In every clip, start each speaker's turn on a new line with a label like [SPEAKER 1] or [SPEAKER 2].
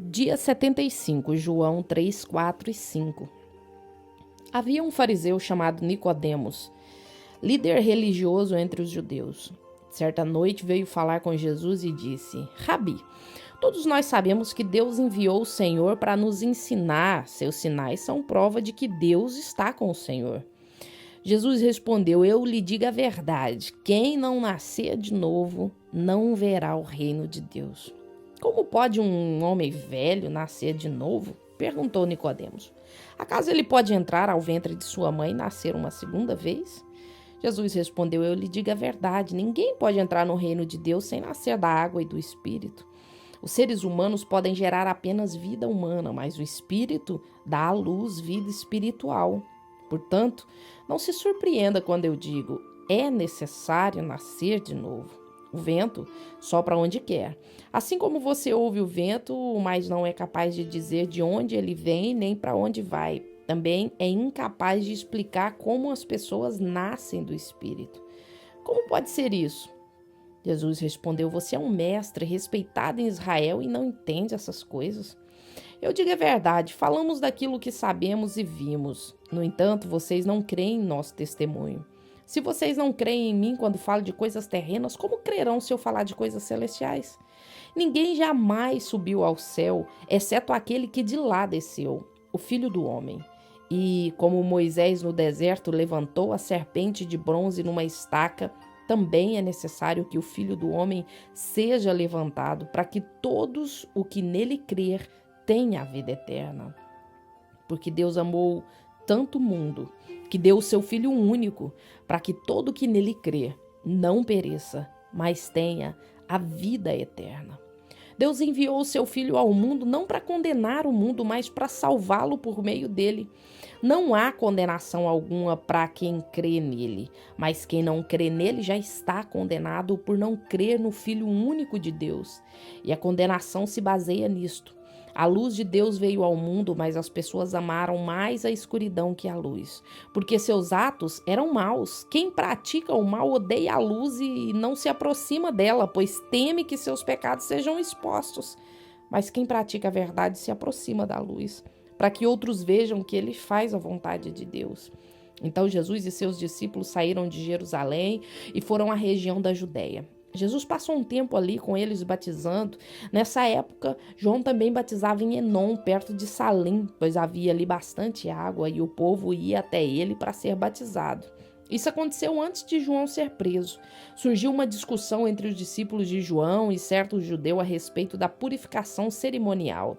[SPEAKER 1] Dia 75, João 3, 4 e 5. Havia um fariseu chamado Nicodemos, líder religioso entre os judeus. Certa noite veio falar com Jesus e disse: Rabi, todos nós sabemos que Deus enviou o Senhor para nos ensinar. Seus sinais são prova de que Deus está com o Senhor. Jesus respondeu: Eu lhe digo a verdade, quem não nascer de novo não verá o reino de Deus. Como pode um homem velho nascer de novo? Perguntou Nicodemos. Acaso ele pode entrar ao ventre de sua mãe e nascer uma segunda vez? Jesus respondeu: Eu lhe digo a verdade, ninguém pode entrar no reino de Deus sem nascer da água e do Espírito. Os seres humanos podem gerar apenas vida humana, mas o Espírito dá à luz vida espiritual. Portanto, não se surpreenda quando eu digo: é necessário nascer de novo. O vento sopra onde quer. Assim como você ouve o vento, mas não é capaz de dizer de onde ele vem nem para onde vai. Também é incapaz de explicar como as pessoas nascem do Espírito. Como pode ser isso? Jesus respondeu: Você é um mestre respeitado em Israel e não entende essas coisas? Eu digo a verdade, falamos daquilo que sabemos e vimos. No entanto, vocês não creem em nosso testemunho. Se vocês não creem em mim quando falo de coisas terrenas, como crerão se eu falar de coisas celestiais? Ninguém jamais subiu ao céu, exceto aquele que de lá desceu, o Filho do Homem. E, como Moisés no deserto levantou a serpente de bronze numa estaca, também é necessário que o Filho do Homem seja levantado, para que todos o que nele crer tenha a vida eterna. Porque Deus amou tanto o mundo, que deu o seu Filho único, para que todo o que nele crer não pereça, mas tenha a vida eterna. Deus enviou o seu Filho ao mundo não para condenar o mundo, mas para salvá-lo por meio dele. Não há condenação alguma para quem crê nele, mas quem não crê nele já está condenado por não crer no Filho único de Deus. E a condenação se baseia nisto. A luz de Deus veio ao mundo, mas as pessoas amaram mais a escuridão que a luz, porque seus atos eram maus. Quem pratica o mal odeia a luz e não se aproxima dela, pois teme que seus pecados sejam expostos. Mas quem pratica a verdade se aproxima da luz, para que outros vejam que ele faz a vontade de Deus. Então Jesus e seus discípulos saíram de Jerusalém e foram à região da Judéia. Jesus passou um tempo ali com eles batizando. Nessa época, João também batizava em Enom, perto de Salim, pois havia ali bastante água e o povo ia até ele para ser batizado. Isso aconteceu antes de João ser preso. Surgiu uma discussão entre os discípulos de João e certo judeu a respeito da purificação cerimonial.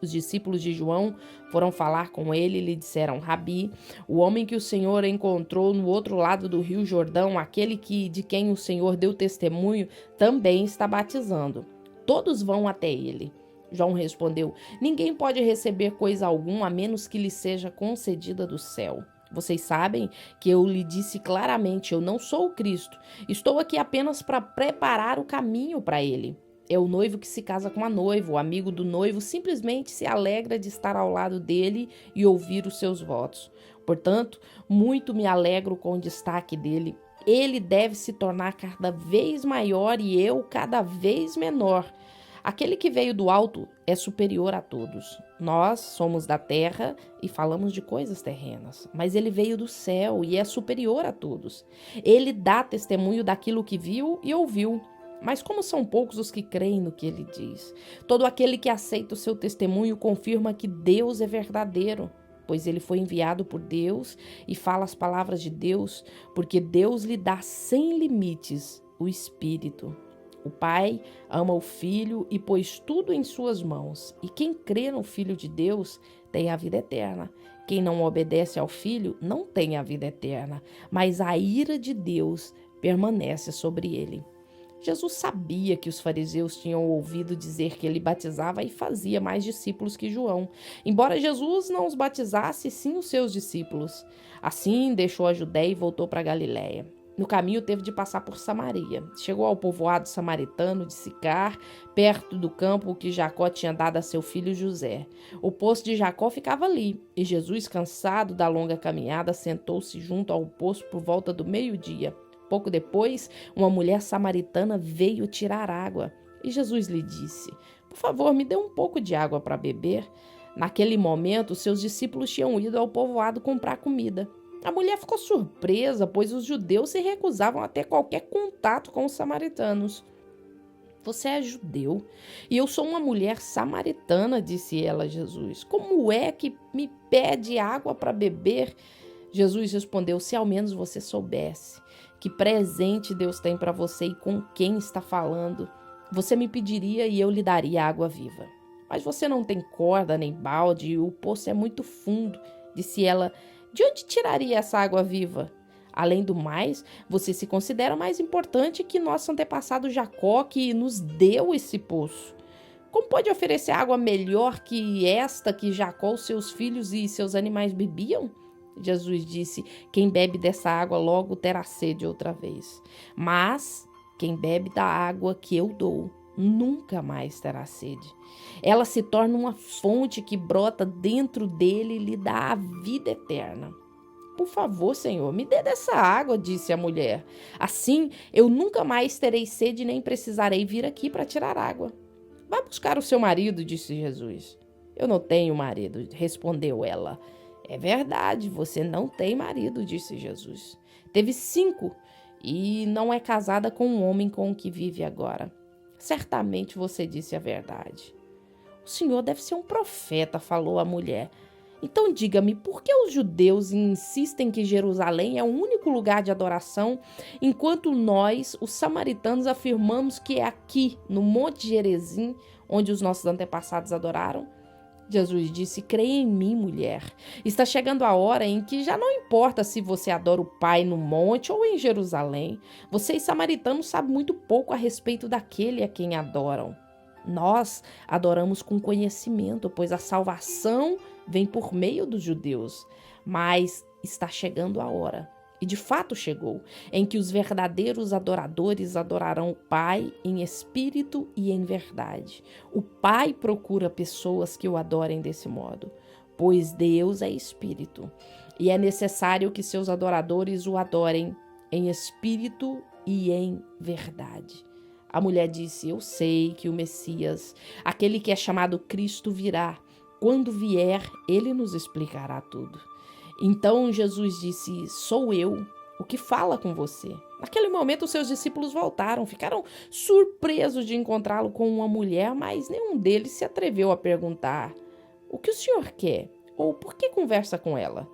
[SPEAKER 1] Os discípulos de João foram falar com ele e lhe disseram: Rabi, o homem que o Senhor encontrou no outro lado do rio Jordão, aquele de quem o Senhor deu testemunho, também está batizando. Todos vão até ele. João respondeu: Ninguém pode receber coisa alguma a menos que lhe seja concedida do céu. Vocês sabem que eu lhe disse claramente: eu não sou o Cristo. Estou aqui apenas para preparar o caminho para ele. É o noivo que se casa com a noiva. O amigo do noivo simplesmente se alegra de estar ao lado dele e ouvir os seus votos. Portanto, muito me alegro com o destaque dele. Ele deve se tornar cada vez maior e eu cada vez menor. Aquele que veio do alto é superior a todos. Nós somos da terra e falamos de coisas terrenas, mas ele veio do céu e é superior a todos. Ele dá testemunho daquilo que viu e ouviu. Mas como são poucos os que creem no que ele diz? Todo aquele que aceita o seu testemunho confirma que Deus é verdadeiro, pois ele foi enviado por Deus e fala as palavras de Deus, porque Deus lhe dá sem limites o Espírito. O Pai ama o Filho e pôs tudo em suas mãos. E quem crê no Filho de Deus tem a vida eterna. Quem não obedece ao Filho não tem a vida eterna, mas a ira de Deus permanece sobre ele. Jesus sabia que os fariseus tinham ouvido dizer que ele batizava e fazia mais discípulos que João, embora Jesus não os batizasse, sim os seus discípulos. Assim, deixou a Judéia e voltou para Galiléia. No caminho, teve de passar por Samaria. Chegou ao povoado samaritano de Sicar, perto do campo que Jacó tinha dado a seu filho José. O poço de Jacó ficava ali, e Jesus, cansado da longa caminhada, sentou-se junto ao poço por volta do meio-dia. Pouco depois, uma mulher samaritana veio tirar água. E Jesus lhe disse: por favor, me dê um pouco de água para beber. Naquele momento, seus discípulos tinham ido ao povoado comprar comida. A mulher ficou surpresa, pois os judeus se recusavam a ter qualquer contato com os samaritanos. Você é judeu e eu sou uma mulher samaritana, disse ela a Jesus. Como é que me pede água para beber? Jesus respondeu: se ao menos você soubesse que presente Deus tem para você e com quem está falando, você me pediria e eu lhe daria água viva. Mas você não tem corda nem balde e o poço é muito fundo, disse ela. De onde tiraria essa água viva? Além do mais, você se considera mais importante que nosso antepassado Jacó, que nos deu esse poço. Como pode oferecer água melhor que esta que Jacó, seus filhos e seus animais bebiam? Jesus disse: quem bebe dessa água logo terá sede outra vez. Mas quem bebe da água que eu dou nunca mais terá sede. Ela se torna uma fonte que brota dentro dele e lhe dá a vida eterna. Por favor, Senhor, me dê dessa água, disse a mulher. Assim, eu nunca mais terei sede nem precisarei vir aqui para tirar água. Vá buscar o seu marido, disse Jesus. Eu não tenho marido, respondeu ela. É verdade, você não tem marido, disse Jesus. Teve 5 e não é casada com o homem com o que vive agora. Certamente você disse a verdade. O senhor deve ser um profeta, falou a mulher. Então diga-me, por que os judeus insistem que Jerusalém é o único lugar de adoração, enquanto nós, os samaritanos, afirmamos que é aqui, no Monte Gerizim, onde os nossos antepassados adoraram? Jesus disse: creia em mim, mulher. Está chegando a hora em que já não importa se você adora o Pai no monte ou em Jerusalém. Vocês, samaritanos, sabem muito pouco a respeito daquele a quem adoram. Nós adoramos com conhecimento, pois a salvação vem por meio dos judeus. Mas está chegando a hora, e de fato chegou, em que os verdadeiros adoradores adorarão o Pai em espírito e em verdade. O Pai procura pessoas que o adorem desse modo, pois Deus é espírito, e é necessário que seus adoradores o adorem em espírito e em verdade. A mulher disse: eu sei que o Messias, aquele que é chamado Cristo, virá. Quando vier, ele nos explicará tudo. Então Jesus disse: sou eu, o que fala com você. Naquele momento, os seus discípulos voltaram, ficaram surpresos de encontrá-lo com uma mulher, mas nenhum deles se atreveu a perguntar: o que o senhor quer? Ou por que conversa com ela?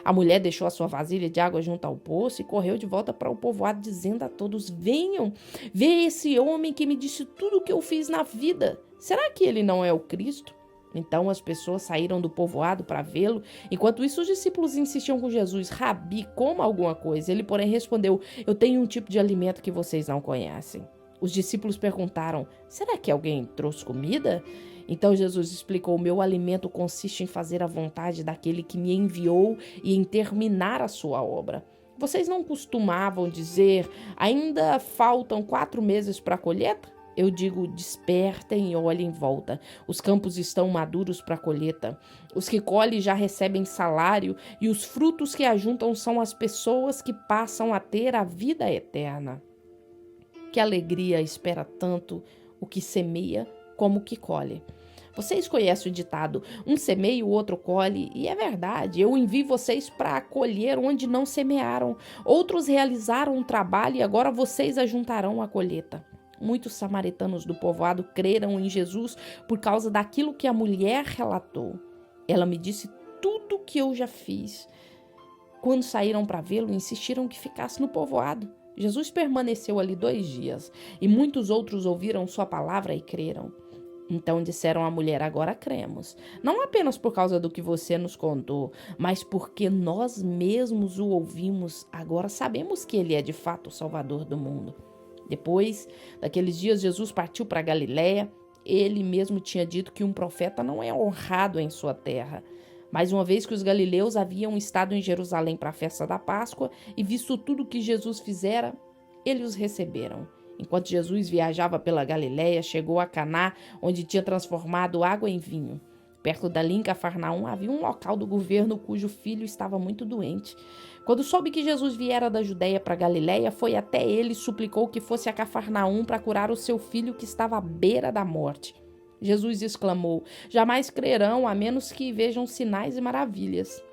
[SPEAKER 1] A mulher deixou a sua vasilha de água junto ao poço e correu de volta para o povoado, dizendo a todos: venham, vê esse homem que me disse tudo o que eu fiz na vida. Será que ele não é o Cristo? Então as pessoas saíram do povoado para vê-lo. Enquanto isso, os discípulos insistiam com Jesus: Rabi, coma alguma coisa. Ele, porém, respondeu: eu tenho um tipo de alimento que vocês não conhecem. Os discípulos perguntaram: será que alguém trouxe comida? Então Jesus explicou: o meu alimento consiste em fazer a vontade daquele que me enviou e em terminar a sua obra. Vocês não costumavam dizer: ainda faltam 4 meses para a colheita? Eu digo: despertem e olhem em volta. Os campos estão maduros para a colheita. Os que colhem já recebem salário e os frutos que ajuntam são as pessoas que passam a ter a vida eterna. Que alegria espera tanto o que semeia como o que colhe. Vocês conhecem o ditado: um semeia e o outro colhe, e é verdade. Eu envio vocês para colher onde não semearam. Outros realizaram um trabalho e agora vocês ajuntarão a colheita. Muitos samaritanos do povoado creram em Jesus por causa daquilo que a mulher relatou. Ela me disse tudo o que eu já fiz. Quando saíram para vê-lo, insistiram que ficasse no povoado. Jesus permaneceu ali 2 dias e muitos outros ouviram sua palavra e creram. Então disseram à mulher: agora cremos, não apenas por causa do que você nos contou, mas porque nós mesmos o ouvimos. Agora sabemos que ele é de fato o Salvador do mundo. Depois daqueles dias, Jesus partiu para Galiléia. Ele mesmo tinha dito que um profeta não é honrado em sua terra. Mas uma vez que os galileus haviam estado em Jerusalém para a festa da Páscoa e visto tudo o que Jesus fizera, eles os receberam. Enquanto Jesus viajava pela Galiléia, chegou a Caná, onde tinha transformado água em vinho. Perto dali, em Cafarnaum, havia um local do governo cujo filho estava muito doente. Quando soube que Jesus viera da Judéia para Galiléia, foi até ele e suplicou que fosse a Cafarnaum para curar o seu filho que estava à beira da morte. Jesus exclamou: jamais crerão, a menos que vejam sinais e maravilhas.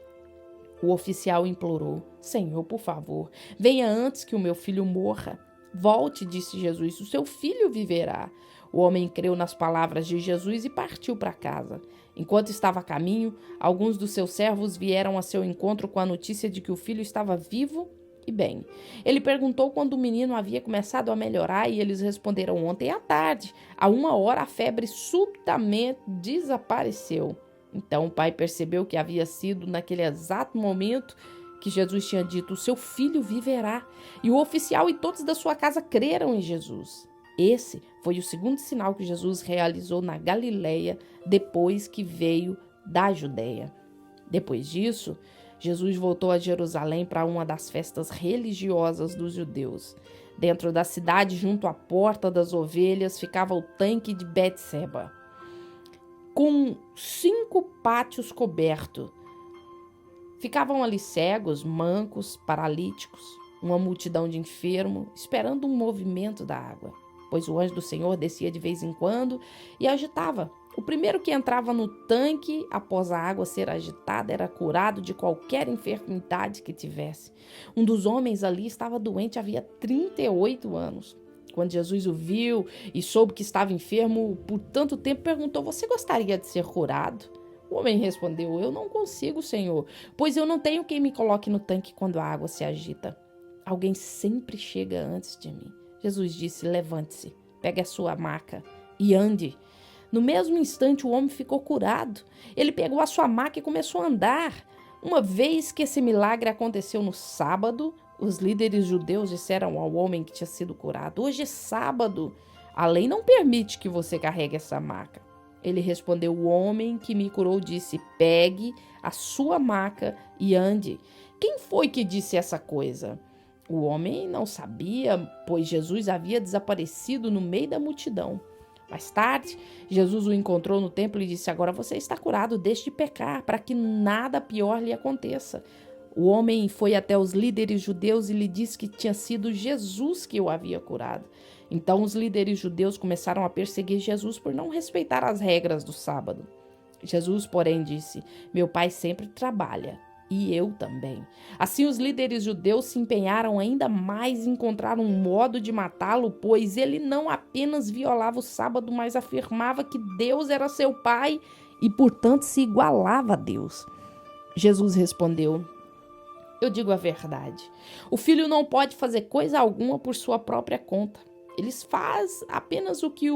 [SPEAKER 1] O oficial implorou: Senhor, por favor, venha antes que o meu filho morra. Volte, disse Jesus, o seu filho viverá. O homem creu nas palavras de Jesus e partiu para casa. Enquanto estava a caminho, alguns dos seus servos vieram a seu encontro com a notícia de que o filho estava vivo e bem. Ele perguntou quando o menino havia começado a melhorar e eles responderam: ontem à tarde. A 1 hora a febre subitamente desapareceu. Então o pai percebeu que havia sido naquele exato momento que Jesus tinha dito: o seu filho viverá. E o oficial e todos da sua casa creram em Jesus. Esse foi o segundo sinal que Jesus realizou na Galiléia depois que veio da Judéia. Depois disso, Jesus voltou a Jerusalém para uma das festas religiosas dos judeus. Dentro da cidade, junto à Porta das Ovelhas, ficava o tanque de Betseba, com 5 pátios cobertos. Ficavam ali cegos, mancos, paralíticos, uma multidão de enfermos, esperando um movimento da água, pois o anjo do Senhor descia de vez em quando e agitava. O primeiro que entrava no tanque após a água ser agitada era curado de qualquer enfermidade que tivesse. Um dos homens ali estava doente havia 38 anos. Quando Jesus o viu e soube que estava enfermo por tanto tempo, perguntou: você gostaria de ser curado? O homem respondeu: eu não consigo, Senhor, pois eu não tenho quem me coloque no tanque quando a água se agita. Alguém sempre chega antes de mim. Jesus disse: levante-se, pegue a sua maca e ande. No mesmo instante, o homem ficou curado. Ele pegou a sua maca e começou a andar. Uma vez que esse milagre aconteceu no sábado, os líderes judeus disseram ao homem que tinha sido curado: hoje é sábado, a lei não permite que você carregue essa maca. Ele respondeu: o homem que me curou disse: pegue a sua maca e ande. Quem foi que disse essa coisa? O homem não sabia, pois Jesus havia desaparecido no meio da multidão. Mais tarde, Jesus o encontrou no templo e disse: agora você está curado, deixe de pecar, para que nada pior lhe aconteça. O homem foi até os líderes judeus e lhe disse que tinha sido Jesus que o havia curado. Então os líderes judeus começaram a perseguir Jesus por não respeitar as regras do sábado. Jesus, porém, disse: meu pai sempre trabalha, e eu também. Assim, os líderes judeus se empenharam ainda mais em encontrar um modo de matá-lo, pois ele não apenas violava o sábado, mas afirmava que Deus era seu pai e, portanto, se igualava a Deus. Jesus respondeu: eu digo a verdade. O filho não pode fazer coisa alguma por sua própria conta. Ele faz apenas o que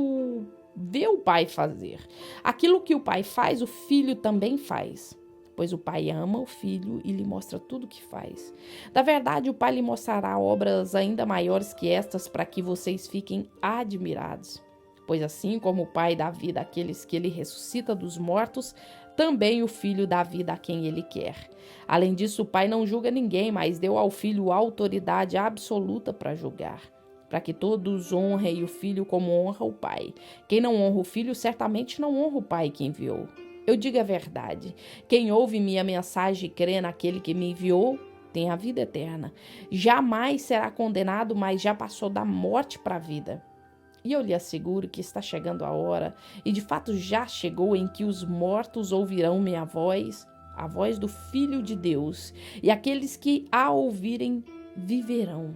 [SPEAKER 1] vê o pai fazer. Aquilo que o pai faz, o filho também faz, pois o pai ama o filho e lhe mostra tudo o que faz. Na verdade, o pai lhe mostrará obras ainda maiores que estas para que vocês fiquem admirados. Pois assim como o pai dá vida àqueles que ele ressuscita dos mortos, também o filho dá vida a quem ele quer. Além disso, o pai não julga ninguém, mas deu ao filho autoridade absoluta para julgar, para que todos honrem o filho como honra o pai. Quem não honra o filho, certamente não honra o pai que enviou. Eu digo a verdade: quem ouve minha mensagem e crê naquele que me enviou, tem a vida eterna. Jamais será condenado, mas já passou da morte para a vida. E eu lhe asseguro que está chegando a hora, e de fato já chegou, em que os mortos ouvirão minha voz, a voz do Filho de Deus, e aqueles que a ouvirem viverão.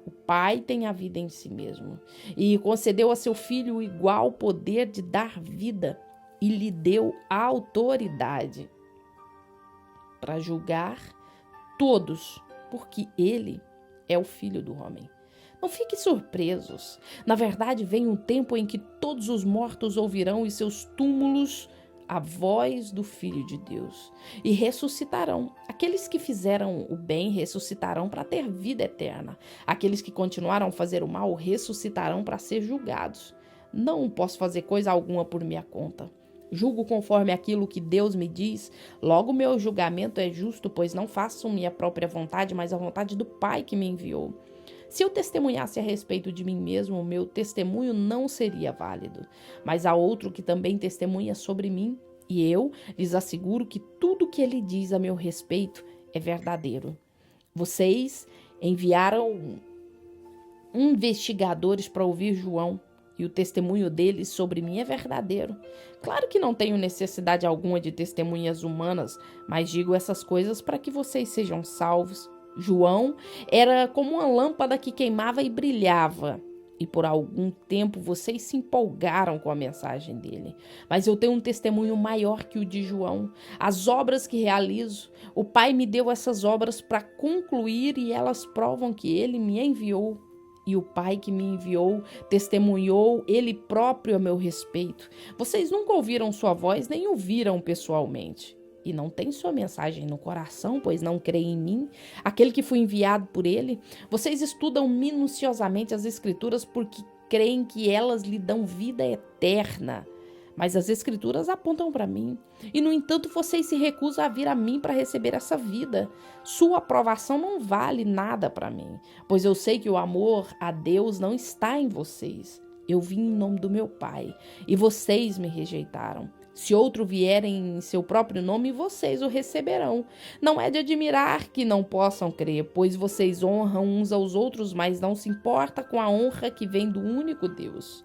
[SPEAKER 1] O Pai tem a vida em si mesmo, e concedeu a seu Filho o igual poder de dar vida, e lhe deu a autoridade para julgar todos, porque ele é o Filho do homem. Não fiquem surpresos. Na verdade, vem um tempo em que todos os mortos ouvirão em seus túmulos a voz do Filho de Deus e ressuscitarão. Aqueles que fizeram o bem ressuscitarão para ter vida eterna. Aqueles que continuaram a fazer o mal ressuscitarão para ser julgados. Não posso fazer coisa alguma por minha conta. Julgo conforme aquilo que Deus me diz. Logo, meu julgamento é justo, pois não faço minha própria vontade, mas a vontade do Pai que me enviou. Se eu testemunhasse a respeito de mim mesmo, o meu testemunho não seria válido. Mas há outro que também testemunha sobre mim, E eu lhes asseguro que tudo o que ele diz a meu respeito é verdadeiro. Vocês enviaram investigadores para ouvir João, e o testemunho deles sobre mim é verdadeiro. Claro que não tenho necessidade alguma de testemunhas humanas, mas digo essas coisas para que vocês sejam salvos. João era como uma lâmpada que queimava e brilhava. E por algum tempo vocês se empolgaram com a mensagem dele. Mas eu tenho um testemunho maior que o de João. As obras que realizo, o Pai me deu essas obras para concluir e elas provam que ele me enviou. E o Pai que me enviou testemunhou ele próprio a meu respeito. Vocês nunca ouviram sua voz nem o viram pessoalmente. E não tem sua mensagem no coração, pois não creem em mim, aquele que foi enviado por ele. Vocês estudam minuciosamente as Escrituras porque creem que elas lhe dão vida eterna. Mas as Escrituras apontam para mim. E, no entanto, vocês se recusam a vir a mim para receber essa vida. Sua aprovação não vale nada para mim, pois eu sei que o amor a Deus não está em vocês. Eu vim em nome do meu Pai, e vocês me rejeitaram. Se outro vier em seu próprio nome, vocês o receberão. Não é de admirar que não possam crer, pois vocês honram uns aos outros, mas não se importa com a honra que vem do único Deus.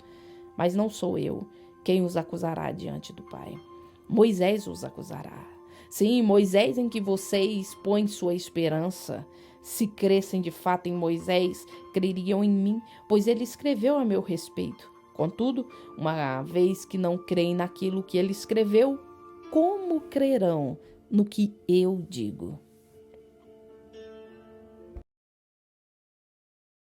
[SPEAKER 1] Mas não sou eu quem os acusará diante do Pai. Moisés os acusará. Sim, Moisés em que vocês põem sua esperança. Se crescem de fato em Moisés, creriam em mim, pois ele escreveu a meu respeito. Contudo, uma vez que não creem naquilo que ele escreveu, como crerão no que eu digo?